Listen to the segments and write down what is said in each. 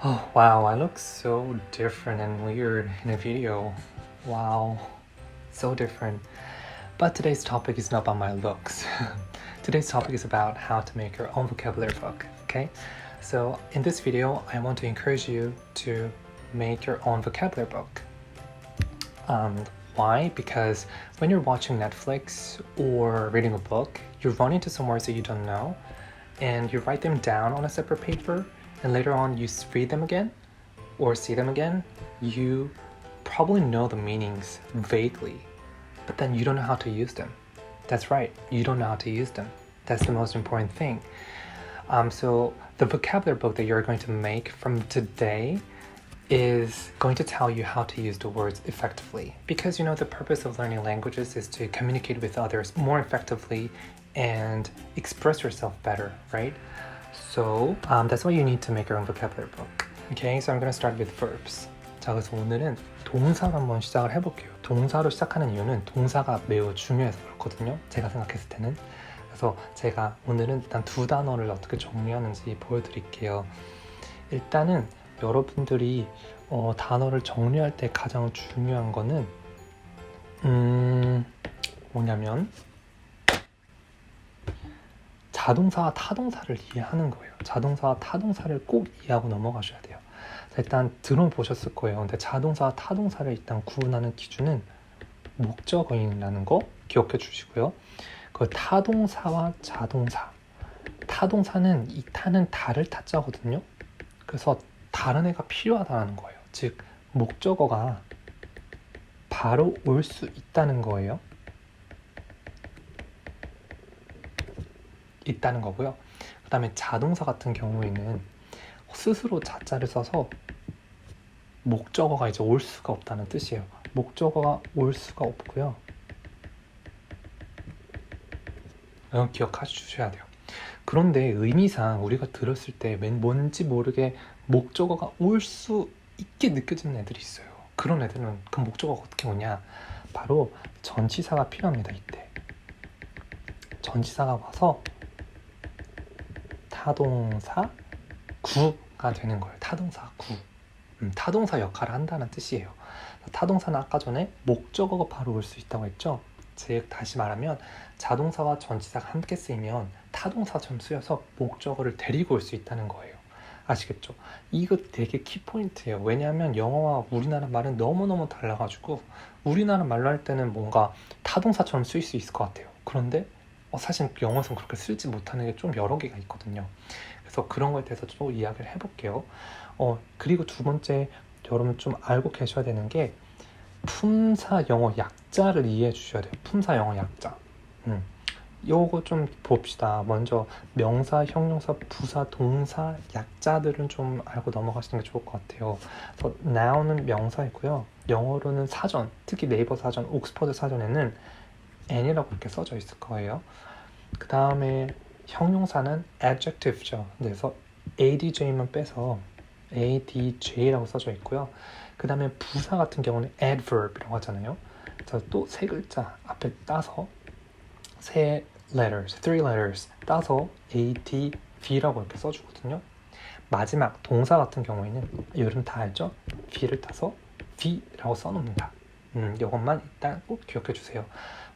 Oh wow, I look so different and weird in a video. Wow, so different. But today's topic is not about my looks. Today's topic is about how to make your own vocabulary book, okay? So in this video, I want to encourage you to make your own vocabulary book. Why? Because when you're watching Netflix or reading a book, you run into some words that you don't know and you write them down on a separate paper, and later on you read them again or see them again. You probably know the meanings vaguely, but then you don't know how to use them. That's right, you don't know how to use them. That's the most important thing. So the vocabulary book that you're going to make from today is going to tell you how to use the words effectively, because you know the purpose of learning languages is to communicate with others more effectively and express yourself better, right? So that's why you need to make your own vocabulary book. Okay, so I'm going to start with verbs. 자, 그래서 오늘은 동사로 한번 시작을 해볼게요. 동사로 시작하는 이유는 동사가 매우 중요해서 그렇거든요, 제가 생각했을 때는. 그래서 제가 오늘은 일단 두 단어를 어떻게 정리하는지 보여드릴게요. 일단은 여러분들이 단어를 정리할 때 가장 중요한 거는 뭐냐면 자동사와 타동사를 이해하는 거예요. 자동사와 타동사를 꼭 이해하고 넘어가셔야 돼요. 자, 일단 들어보셨을 거예요. 근데 자동사와 타동사를 일단 구분하는 기준은 목적어인이라는 거 기억해 주시고요. 그 타동사와 자동사, 타동사는 이 타는 다를 타자거든요. 그래서 다른 애가 필요하다는 거예요. 즉 목적어가 바로 올 수 있다는 거예요. 있다는 거고요. 그 다음에 자동사 같은 경우에는 스스로 자자를 써서 목적어가 이제 올 수가 없다는 뜻이에요. 목적어가 올 수가 없고요. 이건 기억해 주셔야 돼요. 그런데 의미상 우리가 들었을 때 뭔지 모르게 목적어가 올 수 있게 느껴지는 애들이 있어요. 그런 애들은 그 목적어가 어떻게 오냐, 바로 전치사가 필요합니다. 이때 전치사가 와서 타동사 구가 되는 거예요. 타동사 구. 타동사 역할을 한다는 뜻이에요. 타동사는 아까 전에 목적어가 바로 올 수 있다고 했죠. 즉 다시 말하면 자동사와 전치사가 함께 쓰이면 타동사처럼 쓰여서 목적어를 데리고 올 수 있다는 거예요. 아시겠죠? 이거 되게 키포인트예요. 왜냐하면 영어와 우리나라 말은 너무너무 달라가지고 우리나라 말로 할 때는 뭔가 타동사처럼 쓰일 수 있을 것 같아요. 그런데 사실 영어에서는 그렇게 쓰지 못하는 게 좀 여러 개가 있거든요. 그래서 그런 거에 대해서 좀 이야기를 해볼게요. 그리고 두 번째, 여러분 좀 알고 계셔야 되는 게 품사 영어 약자를 이해해 주셔야 돼요. 품사 영어 약자. 요거 좀 봅시다. 먼저 명사, 형용사, 부사, 동사 약자들은 좀 알고 넘어가시는 게 좋을 것 같아요. 그래서 now는 명사이고요. 영어로는 사전, 특히 네이버 사전, 옥스퍼드 사전에는 n이라고 이렇게 써져 있을 거예요. 그 다음에 형용사는 adjective죠. 그래서 adj만 빼서 adj라고 써져 있고요. 그 다음에 부사 같은 경우는 adverb이라고 하잖아요. 그래서 또 세 글자 앞에 따서 세 letters, three letters 따서 adv라고 이렇게 써주거든요. 마지막 동사 같은 경우에는 여러분 다 알죠? v를 따서 v라고 써놓습니다. 이것만 일단 꼭 기억해 주세요.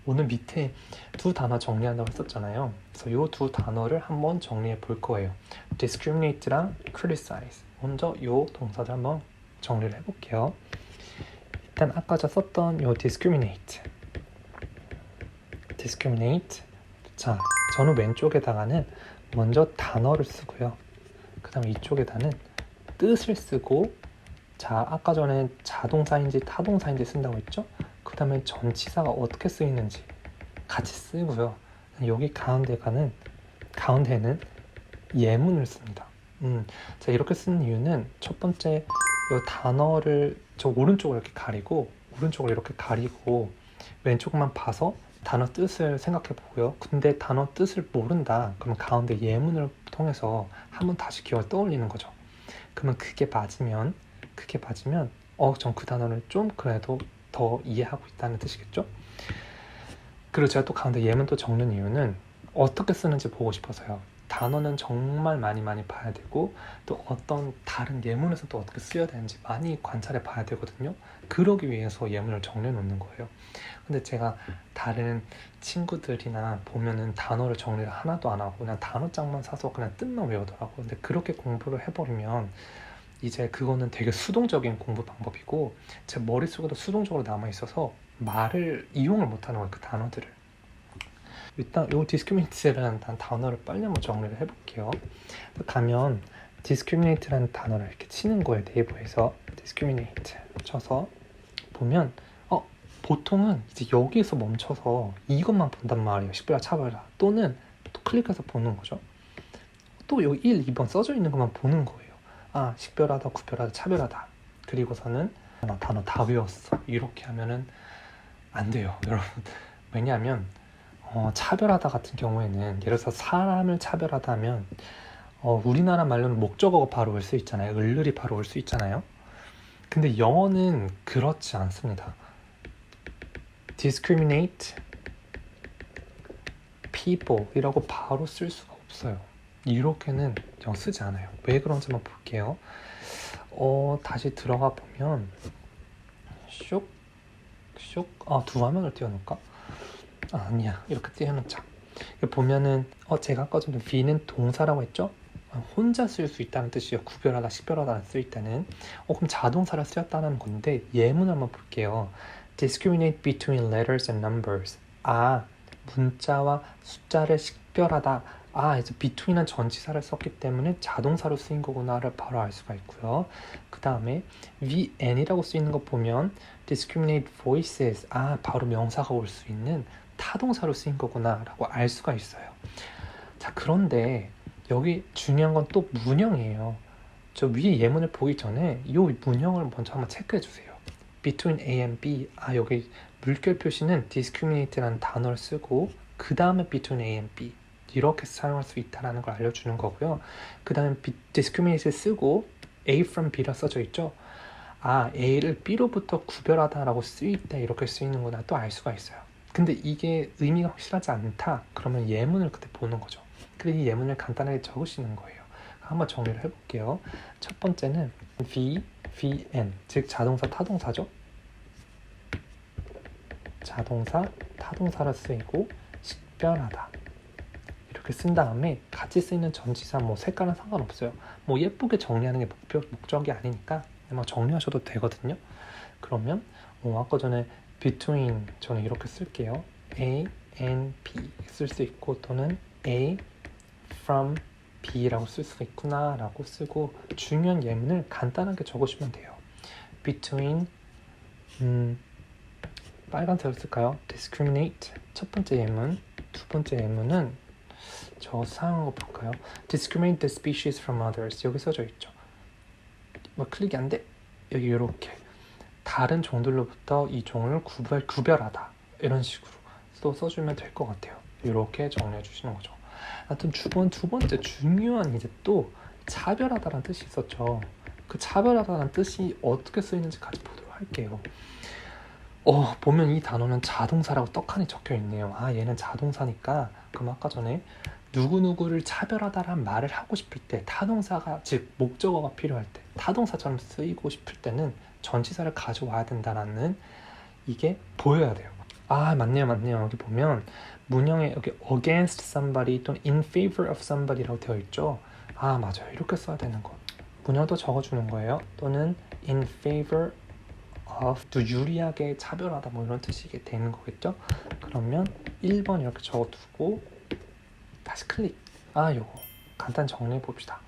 오늘 밑에 두 단어 정리한다고 했었잖아요. 그래서 이 두 단어를 한번 정리해 볼 거예요. discriminate랑 criticize. 먼저 이 동사들 한번 정리를 해볼게요. 일단 아까 저 썼던 이 discriminate. 자, 저는 왼쪽에다가는 먼저 단어를 쓰고요. 그 다음에 이쪽에다는 뜻을 쓰고, 자, 아까 전에 자동사인지 타동사인지 쓴다고 했죠? 그 다음에 전치사가 어떻게 쓰이는지 같이 쓰고요. 여기 가운데는 예문을 씁니다. 자, 이렇게 쓰는 이유는 첫 번째, 이 단어를 저 오른쪽을 이렇게 가리고 왼쪽만 봐서 단어 뜻을 생각해 보고요. 근데 단어 뜻을 모른다. 그러면 가운데 예문을 통해서 한번 다시 기억을 떠올리는 거죠. 그러면 그게 맞으면 전 그 단어를 좀 그래도 더 이해하고 있다는 뜻이겠죠? 그리고 제가 또 가운데 예문 또 적는 이유는 어떻게 쓰는지 보고 싶어서요. 단어는 정말 많이 봐야 되고 또 어떤 다른 예문에서 또 어떻게 쓰여야 되는지 많이 관찰해 봐야 되거든요. 그러기 위해서 예문을 정리해 놓는 거예요. 근데 제가 다른 친구들이나 보면은 단어를 정리를 하나도 안 하고 그냥 단어장만 사서 그냥 뜻만 외우더라고요. 근데 그렇게 공부를 해버리면 이제 그거는 되게 수동적인 공부 방법이고 제 머릿속에도 수동적으로 남아있어서 말을 이용을 못하는 거예요. 그 단어들을. 일단 이 discriminate라는 단어를 빨리 한번 정리를 해볼게요. 가면 discriminate라는 단어를 이렇게 치는 거예요. 네이버에서 discriminate 쳐서 보면 보통은 이제 여기에서 멈춰서 이것만 본단 말이에요. 식별화 차별화 또는 또 클릭해서 보는 거죠. 또 여기 1, 2번 써져 있는 것만 보는 거예요. 식별하다, 구별하다, 차별하다. 그리고서는 단어 다 외웠어. 이렇게 하면은 안 돼요, 여러분. 왜냐하면 차별하다 같은 경우에는 예를 들어서 사람을 차별하다 하면 우리나라 말로는 목적어가 바로 올 수 있잖아요. 을을이 바로 올 수 있잖아요. 근데 영어는 그렇지 않습니다. discriminate people 이라고 바로 쓸 수가 없어요. 이렇게는 쓰지 않아요. 왜 그런지 한번 볼게요. 다시 들어가 보면 두 화면을 띄워놓을까? 아니야, 이렇게 띄워놓자. 보면은 제가 아까 전에 V는 동사라고 했죠? 혼자 쓸 수 있다는 뜻이에요. 구별하다, 식별하다 쓸 때는. 그럼 자동사를 쓰였다는 건데 예문 한번 볼게요. discriminate between letters and numbers. 문자와 숫자를 식별하다. 이제 between은 전치사를 썼기 때문에 자동사로 쓰인 거구나를 바로 알 수가 있고요. 그 다음에 VN이라고 쓰이는 거 보면 discriminate voices. 바로 명사가 올 수 있는 타동사로 쓰인 거구나 라고 알 수가 있어요. 자, 그런데 여기 중요한 건 또 문형이에요. 저 위에 예문을 보기 전에 이 문형을 먼저 한번 체크해 주세요. between A and B. 여기 물결 표시는 discriminate라는 단어를 쓰고 그 다음에 between A and B 이렇게 사용할 수 있다는 걸 알려주는 거고요. 그 다음에 discriminate를 쓰고 A from B라 써져 있죠. A를 B로부터 구별하다라고 쓰일 때 이렇게 쓰이는구나 또 알 수가 있어요. 근데 이게 의미가 확실하지 않다. 그러면 예문을 그때 보는 거죠. 그래서 이 예문을 간단하게 적으시는 거예요. 한번 정리를 해볼게요. 첫 번째는 V, VN, 즉 자동사, 타동사죠. 자동사, 타동사로 쓰이고 식별하다. 이렇게 쓴 다음에 같이 쓰이는 전치사 색깔은 상관없어요. 예쁘게 정리하는 게 목적이 아니니까 정리하셔도 되거든요. 그러면 아까 전에 between 저는 이렇게 쓸게요. A and B 쓸 수 있고 또는 A from B라고 쓸 수가 있구나 라고 쓰고 중요한 예문을 간단하게 적으시면 돼요. between 빨간색을 쓸까요? discriminate 첫 번째 예문, 두 번째 예문은 저 사용한 거 볼까요? discriminate the species from others 여기 써져 있죠. 클릭이 안 돼. 여기 이렇게 다른 종들로부터 이 종을 구별하다 이런 식으로 또 써주면 될 것 같아요. 이렇게 정리해 주시는 거죠. 하여튼 두 번째 중요한 이제 또 차별하다라는 뜻이 있었죠. 그 차별하다라는 뜻이 어떻게 쓰이는지 같이 보도록 할게요. 보면 이 단어는 자동사라고 떡하니 적혀 있네요. 얘는 자동사니까 그럼 아까 전에 누구누구를 차별하다라는 말을 하고 싶을 때 타동사가 즉 목적어가 필요할 때 타동사처럼 쓰이고 싶을 때는 전치사를 가져와야 된다라는 이게 보여야 돼요. 맞네요. 여기 보면 문형에 여기 against somebody 또는 in favor of somebody라고 되어 있죠. 맞아요. 이렇게 써야 되는 거. 문형도 적어주는 거예요. 또는 in favor of 또 유리하게 차별하다 이런 뜻이 되는 거겠죠. 그러면 1번 이렇게 적어두고 다시 클릭. 요거 간단 정리해 봅시다.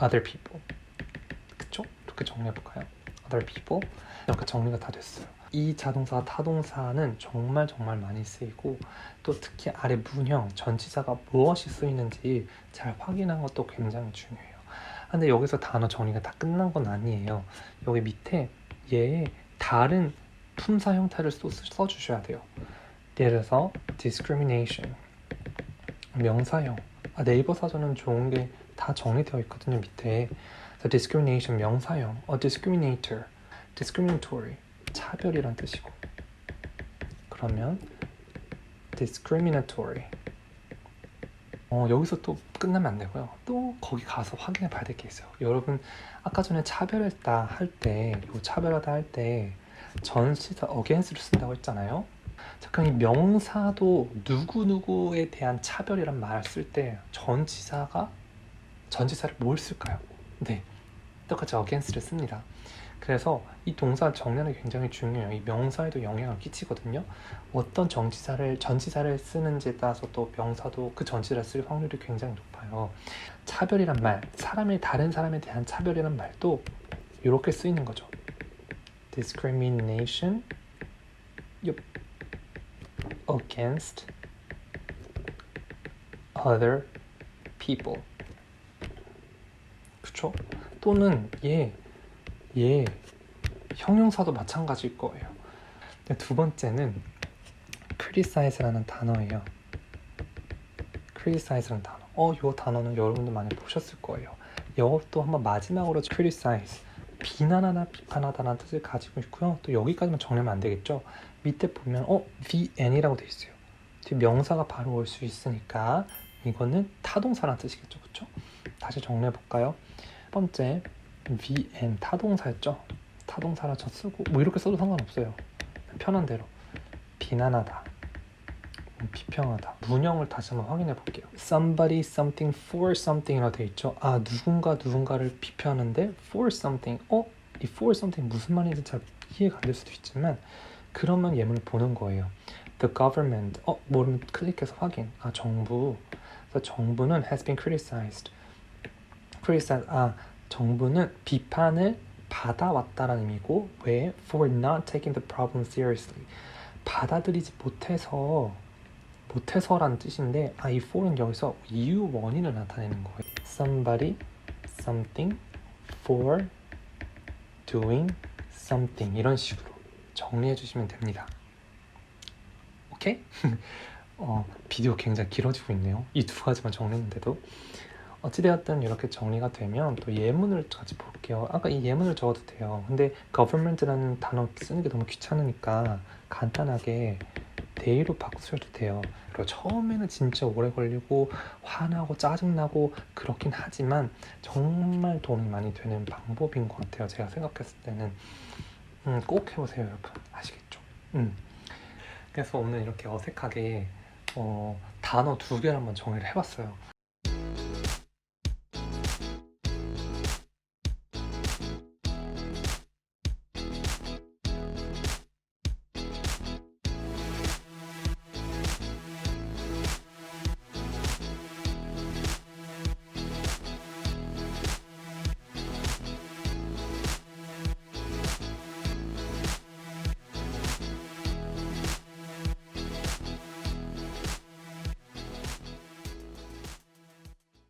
other people. 그쵸? 이렇게 정리해 볼까요? other people. 이렇게 정리가 다 됐어요. 이 자동사, 타동사는 정말 많이 쓰이고 또 특히 아래 문형, 전치사가 무엇이 쓰이는지 잘 확인하는 것도 굉장히 중요해요. 근데 여기서 단어 정리가 다 끝난 건 아니에요. 여기 밑에 얘의 다른 품사 형태를 써주셔야 돼요. 예를 들어서 discrimination, 명사형. 네이버 사전은 좋은 게 다 정리되어 있거든요. 밑에 discrimination 명사형, discriminator, discriminatory 차별이란 뜻이고 그러면 discriminatory 여기서 또 끝나면 안 되고요. 또 거기 가서 확인해 봐야 될 게 있어요. 여러분 아까 전에 차별했다 할 때, 요 차별하다 할 때 전치사 against를 쓴다고 했잖아요. 자, 그럼 이 명사도 누구누구에 대한 차별이란 말을 쓸 때 전치사를 뭘 쓸까요? 네, 똑같이 against를 씁니다. 그래서 이 동사 정리하는 게 굉장히 중요해요. 이 명사에도 영향을 끼치거든요. 어떤 전치사를 쓰는지에 따라서 또 명사도 그 전치사를 쓸 확률이 굉장히 높아요. 차별이란 말, 다른 사람에 대한 차별이란 말도 이렇게 쓰이는 거죠. discrimination against other people. 그쵸? 또는 얘 형용사도 마찬가지일 거예요. 두 번째는 criticize라는 단어예요. criticize라는 단어. 이 단어는 여러분들 많이 보셨을 거예요. 이것도 한번 마지막으로 criticize, 비난하다, 비판하다라는 뜻을 가지고 있고요. 또 여기까지만 정리하면 안 되겠죠. 밑에 보면 VN이라고 돼 있어요. 뒤에 명사가 바로 올 수 있으니까 이거는 타동사라는 뜻이겠죠. 그렇죠? 다시 정리해 볼까요? 첫 번째 VN 타동사였죠. 타동사라 저 쓰고 뭐 이렇게 써도 상관없어요. 편한 대로. 비난하다, 비평하다. 문형을 다시 한번 확인해 볼게요. Somebody, something, for something이라고 돼 있죠. 누군가를 비평하는데 for something. 이 for something 무슨 말인지 잘 이해가 안 될 수도 있지만 그러면 예문을 보는 거예요. The government. 모르면 클릭해서 확인. 정부. 그래서 정부는 has been criticized. 정부는 비판을 받아왔다라는 의미고 왜? For not taking the problem seriously. 받아들이지 못해서라는 뜻인데 이 for는 여기서 이유 원인을 나타내는 거예요. Somebody, something, for doing something 이런 식으로 정리해 주시면 됩니다. 오케이? 비디오 굉장히 길어지고 있네요. 이 두 가지만 정리했는데도 어찌되었든 이렇게 정리가 되면 또 예문을 같이 볼게요. 아까 이 예문을 적어도 돼요. 근데 government라는 단어 쓰는 게 너무 귀찮으니까 간단하게 they로 바꾸셔도 돼요. 그리고 처음에는 진짜 오래 걸리고 화나고 짜증나고 그렇긴 하지만 정말 도움이 많이 되는 방법인 것 같아요. 제가 생각했을 때는 꼭 해보세요, 여러분. 아시겠죠? 그래서 오늘 이렇게 어색하게 단어 2개를 한번 정리를 해봤어요.